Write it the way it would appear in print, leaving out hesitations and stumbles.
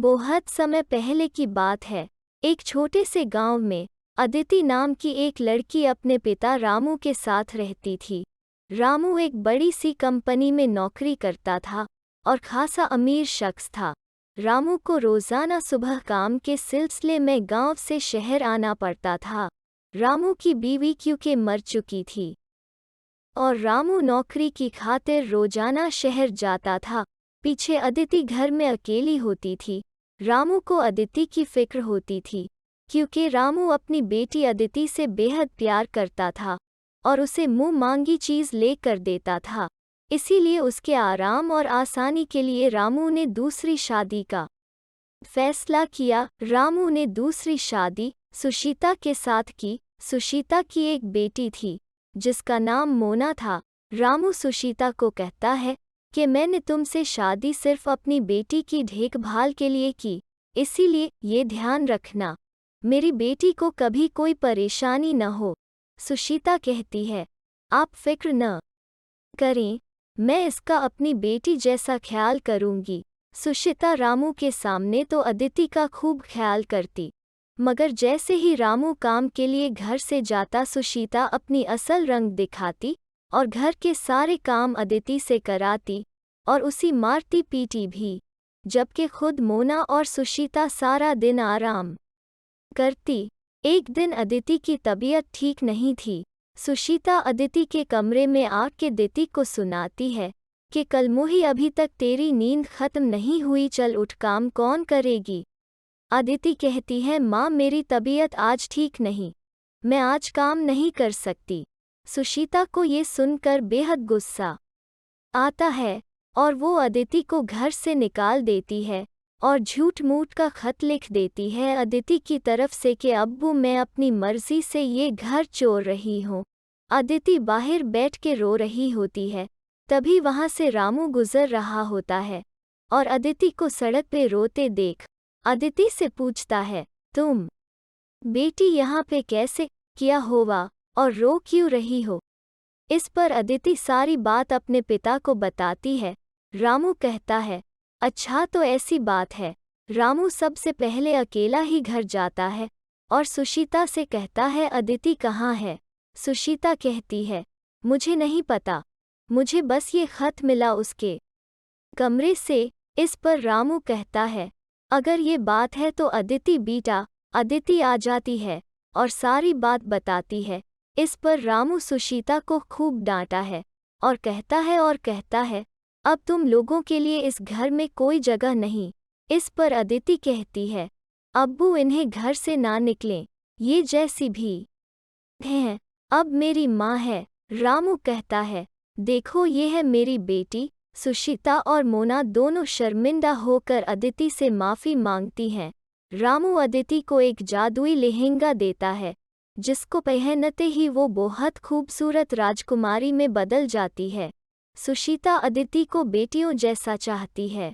बहुत समय पहले की बात है। एक छोटे से गांव में अदिति नाम की एक लड़की अपने पिता रामू के साथ रहती थी। रामू एक बड़ी सी कंपनी में नौकरी करता था और खासा अमीर शख्स था। रामू को रोजाना सुबह काम के सिलसिले में गांव से शहर आना पड़ता था। रामू की बीवी क्योंकि मर चुकी थी और रामू नौकरी की खातिर रोजाना शहर जाता था। पीछे अदिति घर में अकेली होती थी। रामू को अदिति की फिक्र होती थी क्योंकि रामू अपनी बेटी अदिति से बेहद प्यार करता था और उसे मुंह मांगी चीज लेकर देता था। इसीलिए उसके आराम और आसानी के लिए रामू ने दूसरी शादी का फैसला किया। रामू ने दूसरी शादी सुशीता के साथ की। सुशीता की एक बेटी थी जिसका नाम मोना था। रामू सुशीता को कहता है कि मैंने तुमसे शादी सिर्फ अपनी बेटी की देखभाल के लिए की, इसीलिए ये ध्यान रखना मेरी बेटी को कभी कोई परेशानी न हो। सुशीता कहती है, आप फिक्र न करें, मैं इसका अपनी बेटी जैसा ख्याल करूंगी। सुशीता रामू के सामने तो अदिति का खूब ख्याल करती, मगर जैसे ही रामू काम के लिए घर से जाता सुशीता अपनी असल रंग दिखाती और घर के सारे काम अदिति से कराती और उसी मारती पीटी भी, जबकि खुद मोना और सुशीता सारा दिन आराम करती। एक दिन अदिति की तबीयत ठीक नहीं थी। सुशीता अदिति के कमरे में आके अदिति को सुनाती है कि कल मोही अभी तक तेरी नींद खत्म नहीं हुई, चल उठ, काम कौन करेगी। अदिति कहती है, माँ मेरी तबीयत आज ठीक नहीं, मैं आज काम नहीं कर सकती। सुशीता को ये सुनकर बेहद गुस्सा आता है और वो अदिति को घर से निकाल देती है और झूठ मूठ का खत लिख देती है अदिति की तरफ से कि अब्बू मैं अपनी मर्जी से ये घर छोड़ रही हूँ। अदिति बाहर बैठ के रो रही होती है। तभी वहाँ से रामू गुजर रहा होता है और अदिति को सड़क पे रोते देख अदिति से पूछता है, तुम बेटी यहाँ पे कैसे किया होगा और रो क्यों रही हो। इस पर अदिति सारी बात अपने पिता को बताती है। रामू कहता है, अच्छा तो ऐसी बात है। रामू सबसे पहले अकेला ही घर जाता है और सुशीता से कहता है, अदिति कहाँ है। सुशीता कहती है, मुझे नहीं पता, मुझे बस ये खत मिला उसके कमरे से। इस पर रामू कहता है, अगर ये बात है तो अदिति बेटा। अदिति आ जाती है और सारी बात बताती है। इस पर रामू सुशीता को खूब डांटा है और कहता है अब तुम लोगों के लिए इस घर में कोई जगह नहीं। इस पर अदिति कहती है, अब्बू इन्हें घर से ना निकलें, ये जैसी भी हैं अब मेरी माँ है। रामू कहता है, देखो ये है मेरी बेटी। सुशीता और मोना दोनों शर्मिंदा होकर अदिति से माफ़ी मांगती हैं। रामू अदिति को एक जादुई लहंगा देता है जिसको पहनते ही वो बहुत खूबसूरत राजकुमारी में बदल जाती है। सुशीता अदिति को बेटियों जैसा चाहती है।